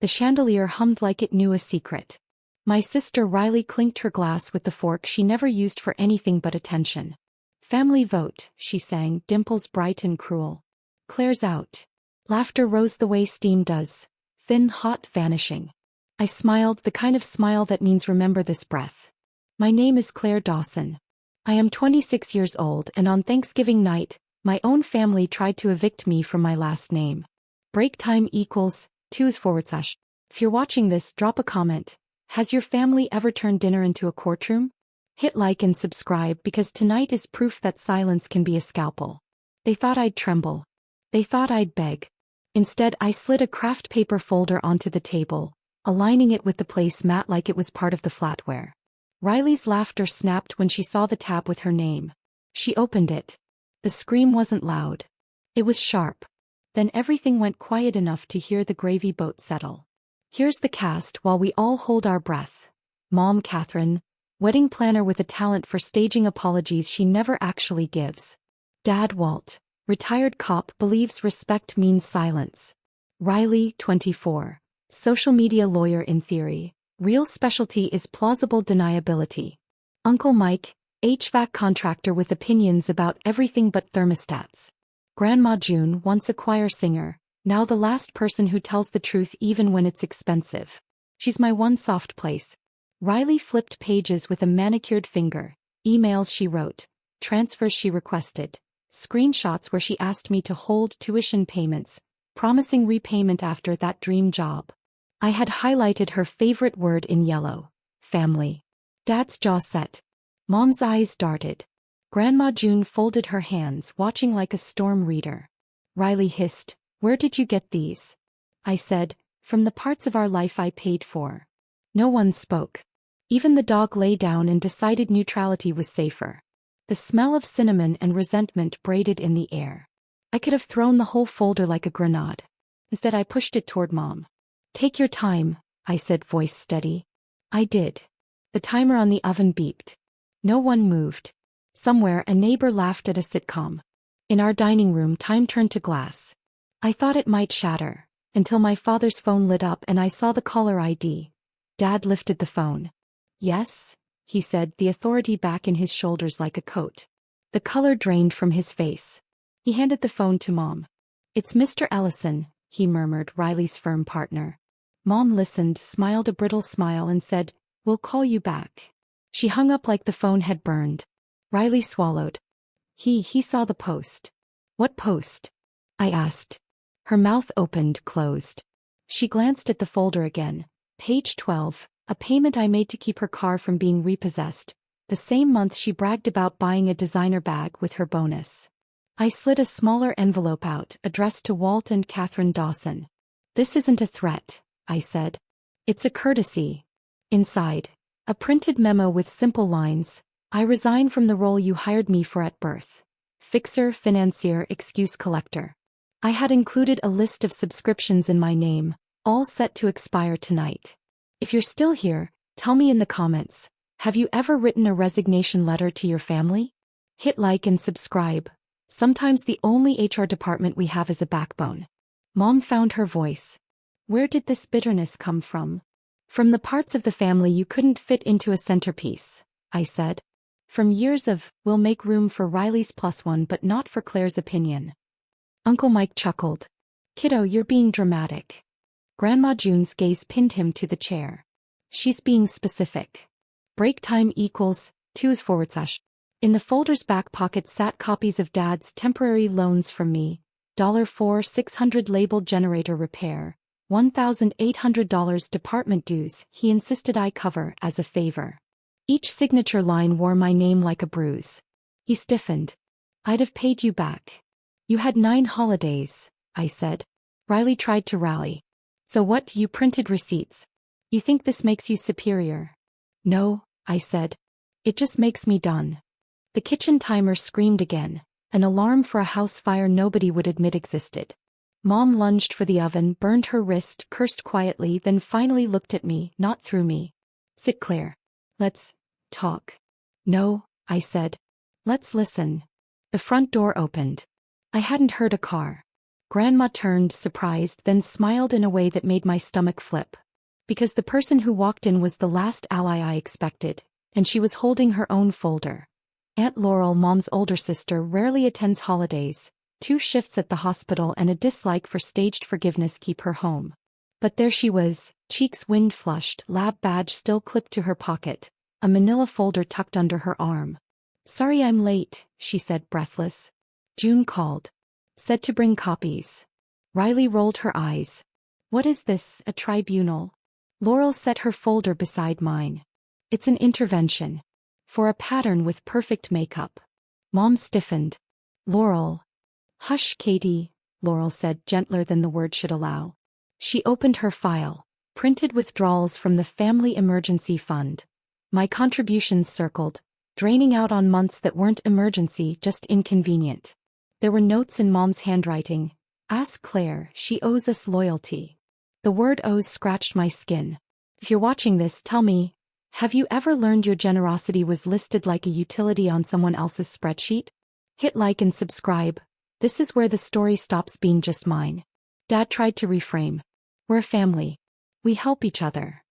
The chandelier hummed like it knew a secret. My sister Riley clinked her glass with the fork she never used for anything but attention. Family vote, she sang, dimples bright and cruel. Claire's out. Laughter rose the way steam does. Thin, hot, vanishing. I smiled, the kind of smile that means remember this breath. My name is Claire Dawson. I am 26 years old, and on Thanksgiving night, my own family tried to evict me from my last name. Break time equals 2/. If you're watching this, drop a comment. Has your family ever turned dinner into a courtroom? Hit like and subscribe because tonight is proof that silence can be a scalpel. They thought I'd tremble. They thought I'd beg. Instead, I slid a craft paper folder onto the table, aligning it with the placemat like it was part of the flatware. Riley's laughter snapped when she saw the tab with her name. She opened it. The scream wasn't loud. It was sharp. Then everything went quiet enough to hear the gravy boat settle. Here's the cast while we all hold our breath. Mom Catherine, wedding planner with a talent for staging apologies she never actually gives. Dad Walt, retired cop, believes respect means silence. Riley, 24, social media lawyer in theory. Real specialty is plausible deniability. Uncle Mike, HVAC contractor with opinions about everything but thermostats. Grandma June, once a choir singer, now the last person who tells the truth even when it's expensive. She's my one soft place. Riley flipped pages with a manicured finger. Emails she wrote, transfers she requested, screenshots where she asked me to hold tuition payments, promising repayment after that dream job. I had highlighted her favorite word in yellow. Family. Dad's jaw set. Mom's eyes darted. Grandma June folded her hands, watching like a storm reader. Riley hissed, "Where did you get these?" I said, "From the parts of our life I paid for." No one spoke. Even the dog lay down and decided neutrality was safer. The smell of cinnamon and resentment braided in the air. I could have thrown the whole folder like a grenade. Instead, I pushed it toward Mom. "Take your time," I said, voice steady. I did. The timer on the oven beeped. No one moved. Somewhere, a neighbor laughed at a sitcom. In our dining room, time turned to glass. I thought it might shatter, until my father's phone lit up and I saw the caller ID. Dad lifted the phone. "Yes?" he said, the authority back in his shoulders like a coat. The color drained from his face. He handed the phone to Mom. "It's Mr. Ellison," he murmured, Riley's firm partner. Mom listened, smiled a brittle smile and said, "We'll call you back." She hung up like the phone had burned. Riley swallowed. He saw the post. "What post?" I asked. Her mouth opened, closed. She glanced at the folder again. Page 12, a payment I made to keep her car from being repossessed. The same month she bragged about buying a designer bag with her bonus. I slid a smaller envelope out, addressed to Walt and Catherine Dawson. "This isn't a threat," I said. "It's a courtesy." Inside, a printed memo with simple lines. "I resign from the role you hired me for at birth. Fixer, financier, excuse collector." I had included a list of subscriptions in my name, all set to expire tonight. If you're still here, tell me in the comments, have you ever written a resignation letter to your family? Hit like and subscribe. Sometimes the only HR department we have is a backbone. Mom found her voice. "Where did this bitterness come from?" "From the parts of the family you couldn't fit into a centerpiece," I said. "From years of, we'll make room for Riley's +1 but not for Claire's opinion." Uncle Mike chuckled. "Kiddo, you're being dramatic." Grandma June's gaze pinned him to the chair. "She's being specific. Break time equals 2/. In the folder's back pocket sat copies of Dad's temporary loans from me. $4,600 labeled generator repair. $1,800 department dues he insisted I cover as a favor. Each signature line wore my name like a bruise. He stiffened. "I'd have paid you back. You had 9 holidays," I said. Riley tried to rally. "So what, you printed receipts? You think this makes you superior?" "No," I said. "It just makes me done." The kitchen timer screamed again, an alarm for a house fire nobody would admit existed. Mom lunged for the oven, burned her wrist, cursed quietly, then finally looked at me, not through me. "Sit clear. Let's talk." "No," I said. "Let's listen." The front door opened. I hadn't heard a car. Grandma turned, surprised, then smiled in a way that made my stomach flip. Because the person who walked in was the last ally I expected, and she was holding her own folder. Aunt Laurel, Mom's older sister, rarely attends holidays. 2 shifts at the hospital and a dislike for staged forgiveness keep her home. But there she was, cheeks wind-flushed, lab badge still clipped to her pocket, a manila folder tucked under her arm. "Sorry I'm late," she said, breathless. "June called. Said to bring copies." Riley rolled her eyes. "What is this, a tribunal?" Laurel set her folder beside mine. "It's an intervention. For a pattern with perfect makeup." Mom stiffened. "Laurel." "Hush, Katie," Laurel said, gentler than the word should allow. She opened her file. Printed withdrawals from the Family Emergency Fund. My contributions circled, draining out on months that weren't emergency, just inconvenient. There were notes in Mom's handwriting. "Ask Claire, she owes us loyalty." The word owes scratched my skin. "If you're watching this, tell me, have you ever learned your generosity was listed like a utility on someone else's spreadsheet? Hit like and subscribe. This is where the story stops being just mine." Dad tried to reframe. "We're a family. We help each other."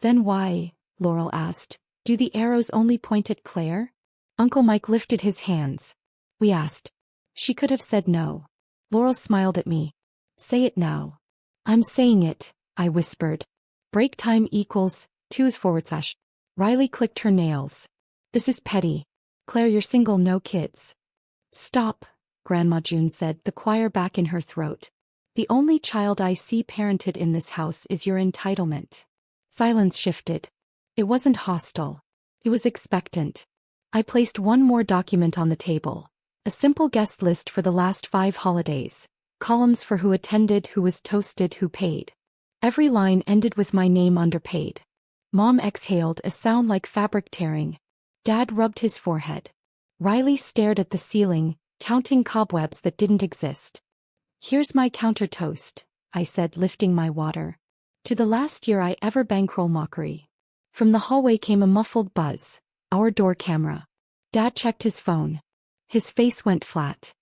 "Then why," Laurel asked, "do the arrows only point at Claire?" Uncle Mike lifted his hands. "We asked. She could have said no." Laurel smiled at me. "Say it now." "I'm saying it," I whispered. "Break time equals 2/. Riley clicked her nails. "This is petty. Claire, you're single, no kids." "Stop," Grandma June said, the choir back in her throat. "The only child I see parented in this house is your entitlement." Silence shifted. It wasn't hostile. It was expectant. I placed one more document on the table. A simple guest list for the last 5 holidays. Columns for who attended, who was toasted, who paid. Every line ended with my name underpaid. Mom exhaled, a sound like fabric tearing. Dad rubbed his forehead. Riley stared at the ceiling, counting cobwebs that didn't exist. "Here's my counter toast," I said, lifting my water. "To the last year I ever bankroll mockery." From the hallway came a muffled buzz. Our door camera. Dad checked his phone. His face went flat.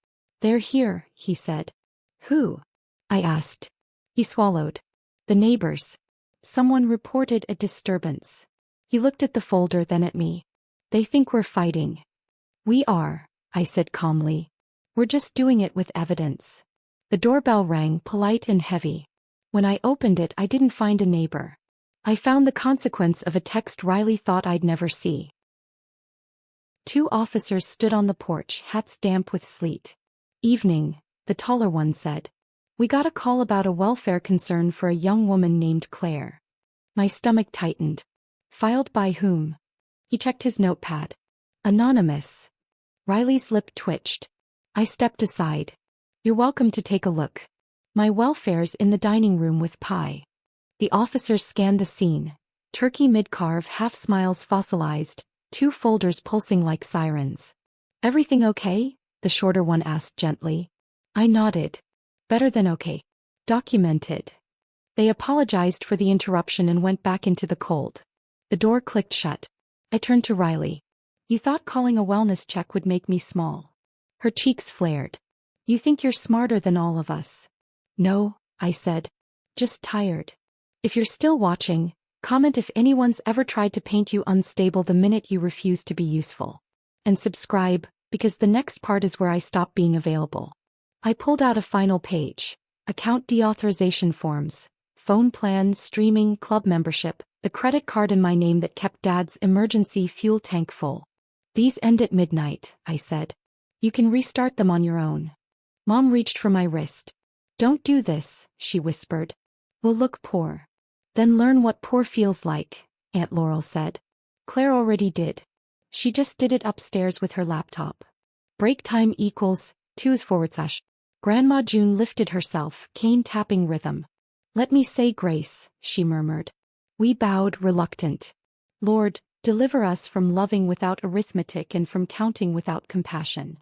"They're here," he said. "Who?" I asked. He swallowed. "The neighbors. Someone reported a disturbance." He looked at the folder, then at me. "They think we're fighting." "We are," I said calmly. "We're just doing it with evidence." The doorbell rang, polite and heavy. When I opened it, I didn't find a neighbor. I found the consequence of a text Riley thought I'd never see. 2 officers stood on the porch, hats damp with sleet. "Evening," the taller one said. "We got a call about a welfare concern for a young woman named Claire." My stomach tightened. "Filed by whom?" He checked his notepad. "Anonymous." Riley's lip twitched. I stepped aside. "You're welcome to take a look. My welfare's in the dining room with pie." The officers scanned the scene. Turkey mid-carve, half smiles fossilized, 2 folders pulsing like sirens. "Everything okay?" the shorter one asked gently. I nodded. "Better than okay. Documented." They apologized for the interruption and went back into the cold. The door clicked shut. I turned to Riley. "You thought calling a wellness check would make me small." Her cheeks flared. "You think you're smarter than all of us." "No," I said. "Just tired." If you're still watching, comment if anyone's ever tried to paint you unstable the minute you refuse to be useful. And subscribe, because the next part is where I stop being available. I pulled out a final page. Account deauthorization forms, phone plan, streaming, club membership, the credit card in my name that kept Dad's emergency fuel tank full. "These end at midnight," I said. "You can restart them on your own." Mom reached for my wrist. "Don't do this," she whispered. "We'll look poor." "Then learn what poor feels like," Aunt Laurel said. Claire already did. She just did it upstairs with her laptop. Break time equals 2/. Grandma June lifted herself, cane tapping rhythm. "Let me say grace," she murmured. We bowed, reluctant. "Lord, deliver us from loving without arithmetic and from counting without compassion."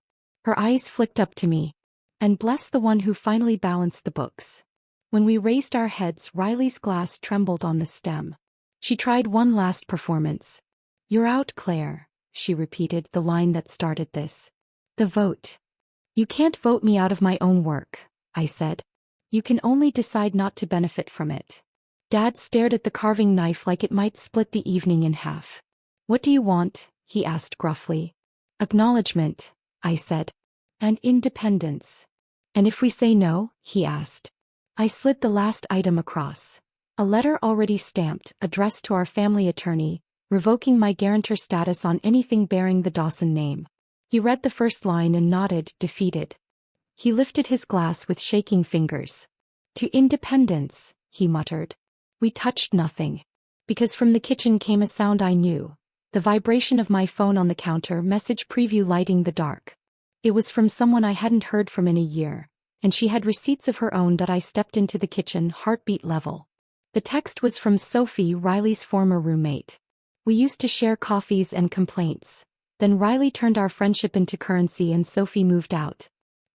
Her eyes flicked up to me. "And bless the one who finally balanced the books." When we raised our heads, Riley's glass trembled on the stem. She tried one last performance. "You're out, Claire," she repeated, the line that started this. "The vote. You can't vote me out of my own work." I said. You can only decide not to benefit from it. Dad stared at the carving knife like it might split the evening in half. What do you want? He asked gruffly. Acknowledgement, I said. And independence. And if we say no? He asked. I slid the last item across. A letter already stamped, addressed to our family attorney, revoking my guarantor status on anything bearing the Dawson name. He read the first line and nodded, defeated. He lifted his glass with shaking fingers. To independence, he muttered. We touched nothing. Because from the kitchen came a sound I knew. The vibration of my phone on the counter, message preview lighting the dark. It was from someone I hadn't heard from in a year, and she had receipts of her own that I stepped into the kitchen, heartbeat level. The text was from Sophie, Riley's former roommate. We used to share coffees and complaints. Then Riley turned our friendship into currency and Sophie moved out.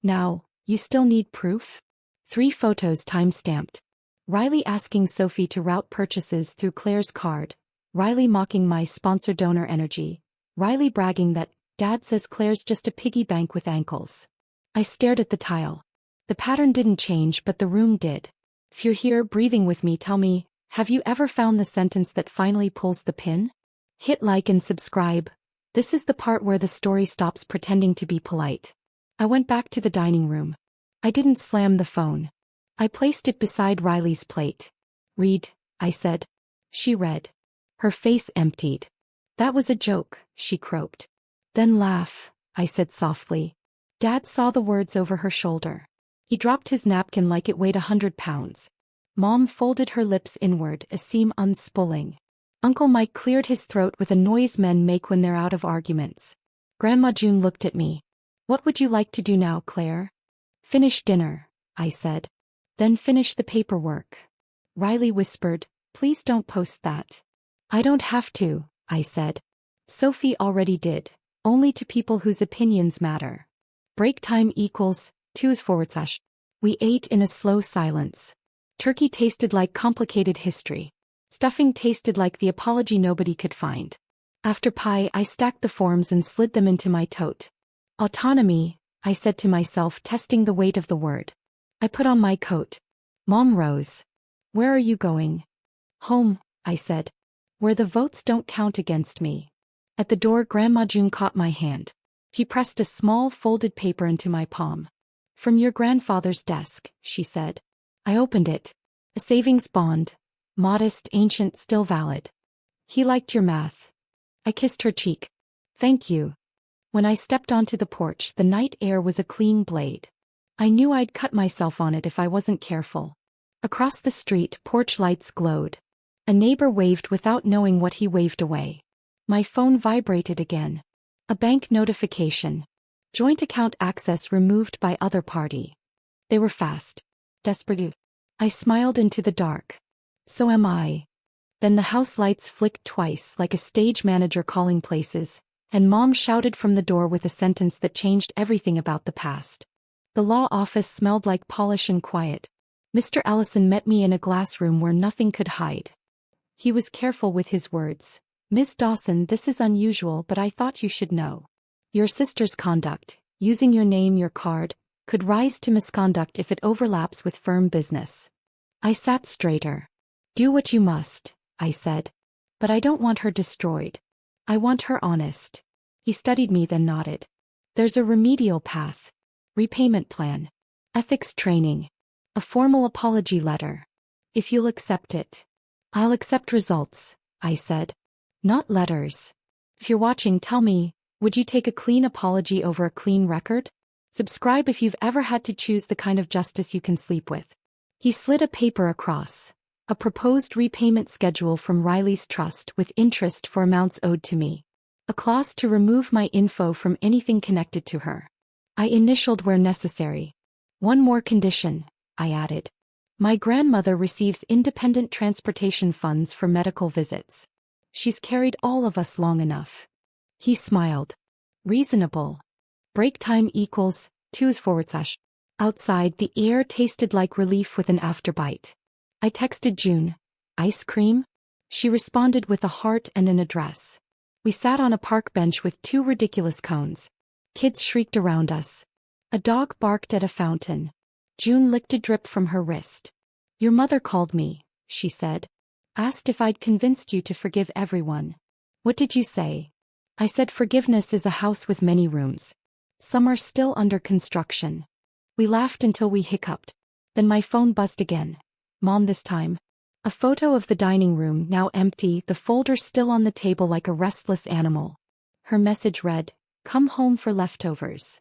Now, you still need proof? 3 photos time-stamped. Riley asking Sophie to route purchases through Claire's card. Riley mocking my sponsor donor energy. Riley bragging that, Dad says Claire's just a piggy bank with ankles. I stared at the tile. The pattern didn't change but the room did. If you're here breathing with me, tell me, have you ever found the sentence that finally pulls the pin? Hit like and subscribe. This is the part where the story stops pretending to be polite. I went back to the dining room. I didn't slam the phone. I placed it beside Riley's plate. Read, I said. She read. Her face emptied. That was a joke, she croaked. Then laugh, I said softly. Dad saw the words over her shoulder. He dropped his napkin like it weighed 100 pounds. Mom folded her lips inward, a seam unspooling. Uncle Mike cleared his throat with a noise men make when they're out of arguments. Grandma June looked at me. What would you like to do now, Claire? Finish dinner, I said. Then finish the paperwork. Riley whispered, please don't post that. I don't have to, I said. Sophie already did, only to people whose opinions matter. Break time equals, 2/. We ate in a slow silence. Turkey tasted like complicated history. Stuffing tasted like the apology nobody could find. After pie, I stacked the forms and slid them into my tote. Autonomy, I said to myself, testing the weight of the word. I put on my coat. Mom rose. Where are you going? Home, I said. Where the votes don't count against me. At the door, Grandma June caught my hand. She pressed a small folded paper into my palm. From your grandfather's desk, she said. I opened it. A savings bond. Modest, ancient, still valid. He liked your math. I kissed her cheek. Thank you. When I stepped onto the porch, the night air was a clean blade. I knew I'd cut myself on it if I wasn't careful. Across the street, porch lights glowed. A neighbor waved without knowing what he waved away. My phone vibrated again. A bank notification. Joint account access removed by other party. They were fast. Desperate. I smiled into the dark. So am I. Then the house lights flicked twice like a stage manager calling places, and Mom shouted from the door with a sentence that changed everything about the past. The law office smelled like polish and quiet. Mr. Allison met me in a glass room where nothing could hide. He was careful with his words. Miss Dawson, this is unusual, but I thought you should know. Your sister's conduct, using your name, your card, could rise to misconduct if it overlaps with firm business. I sat straighter. Do what you must, I said. But I don't want her destroyed. I want her honest. He studied me, then nodded. There's a remedial path. Repayment plan. Ethics training. A formal apology letter. If you'll accept it. I'll accept results, I said. Not letters. If you're watching, tell me, would you take a clean apology over a clean record? Subscribe if you've ever had to choose the kind of justice you can sleep with. He slid a paper across. A proposed repayment schedule from Riley's trust with interest for amounts owed to me. A clause to remove my info from anything connected to her. I initialed where necessary. One more condition, I added. My grandmother receives independent transportation funds for medical visits. She's carried all of us long enough. He smiled. Reasonable. Break time equals, 2/. Outside, the air tasted like relief with an afterbite. I texted June. Ice cream? She responded with a heart and an address. We sat on a park bench with 2 ridiculous cones. Kids shrieked around us. A dog barked at a fountain. June licked a drip from her wrist. Your mother called me, she said. Asked if I'd convinced you to forgive everyone. What did you say? I said forgiveness is a house with many rooms. Some are still under construction. We laughed until we hiccuped. Then my phone buzzed again. Mom this time. A photo of the dining room now empty, the folder still on the table like a restless animal. Her message read, "Come home for leftovers."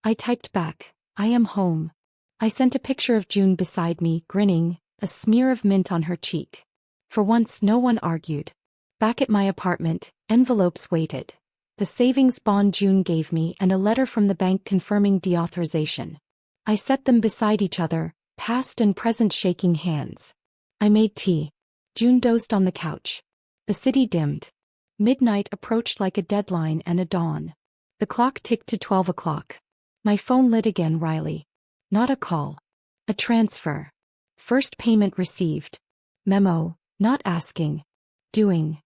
I typed back, "I am home." I sent a picture of June beside me, grinning, a smear of mint on her cheek. For once no one argued. Back at my apartment, envelopes waited. The savings bond June gave me and a letter from the bank confirming deauthorization. I set them beside each other, past and present shaking hands. I made tea. June dozed on the couch. The city dimmed. Midnight approached like a deadline and a dawn. The clock ticked to 12 o'clock. My phone lit again. Riley. Not a call. A transfer. First payment received. Memo, not asking. Doing.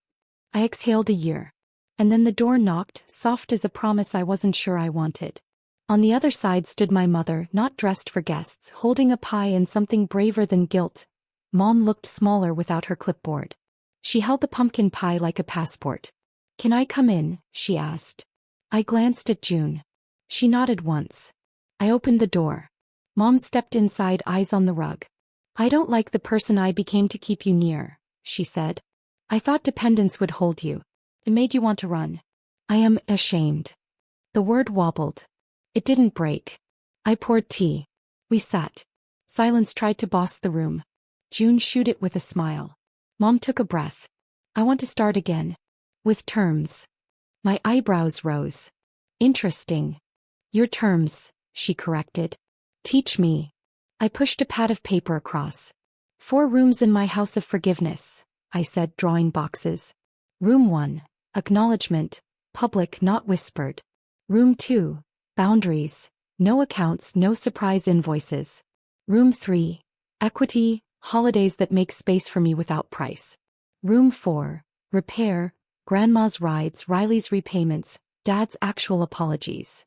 I exhaled a year. And then the door knocked, soft as a promise I wasn't sure I wanted. On the other side stood my mother, not dressed for guests, holding a pie and something braver than guilt. Mom looked smaller without her clipboard. She held the pumpkin pie like a passport. Can I come in? She asked. I glanced at June. She nodded once. I opened the door. Mom stepped inside, eyes on the rug. I don't like the person I became to keep you near, she said. I thought dependence would hold you. It made you want to run. I am ashamed. The word wobbled. It didn't break. I poured tea. We sat. Silence tried to boss the room. June shooed it with a smile. Mom took a breath. I want to start again. With terms. My eyebrows rose. Interesting. Your terms, she corrected. Teach me. I pushed a pad of paper across. 4 rooms in my house of forgiveness, I said, drawing boxes. Room 1, acknowledgement, public not whispered. Room 2, boundaries, no accounts, no surprise invoices. Room 3, equity, holidays that make space for me without price. Room 4, repair, grandma's rides, Riley's repayments, dad's actual apologies.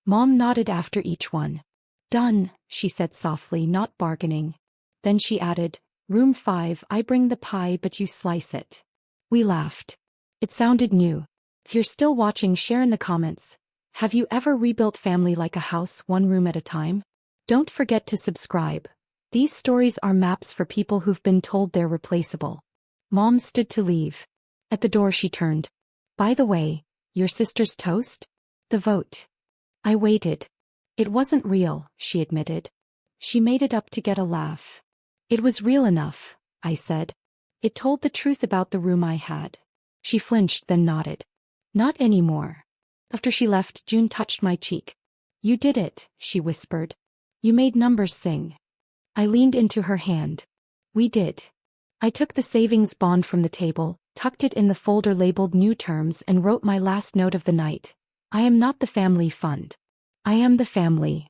Mom nodded after each one. Done, she said softly, not bargaining. Then she added, Room 5, I bring the pie but you slice it. We laughed. It sounded new. If you're still watching, share in the comments. Have you ever rebuilt family like a house, one room at a time? Don't forget to subscribe. These stories are maps for people who've been told they're replaceable. Mom stood to leave. At the door she turned. By the way, your sister's toast? The vote. I waited. It wasn't real, she admitted. She made it up to get a laugh. It was real enough, I said. It told the truth about the room I had. She flinched, then nodded. Not anymore. After she left, June touched my cheek. You did it, she whispered. You made numbers sing. I leaned into her hand. We did. I took the savings bond from the table, tucked it in the folder labeled New Terms, and wrote my last note of the night. I am not the family fund. I am the family.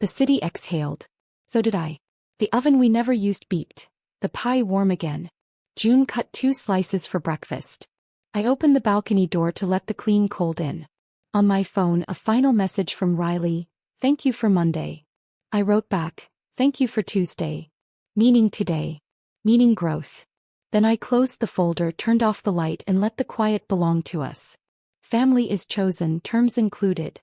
The city exhaled. So did I. The oven we never used beeped. The pie warm again. June cut 2 slices for breakfast. I opened the balcony door to let the clean cold in. On my phone, a final message from Riley. Thank you for Monday. I wrote back. Thank you for Tuesday. Meaning today. Meaning growth. Then I closed the folder, turned off the light, and let the quiet belong to us. Family is chosen, terms included.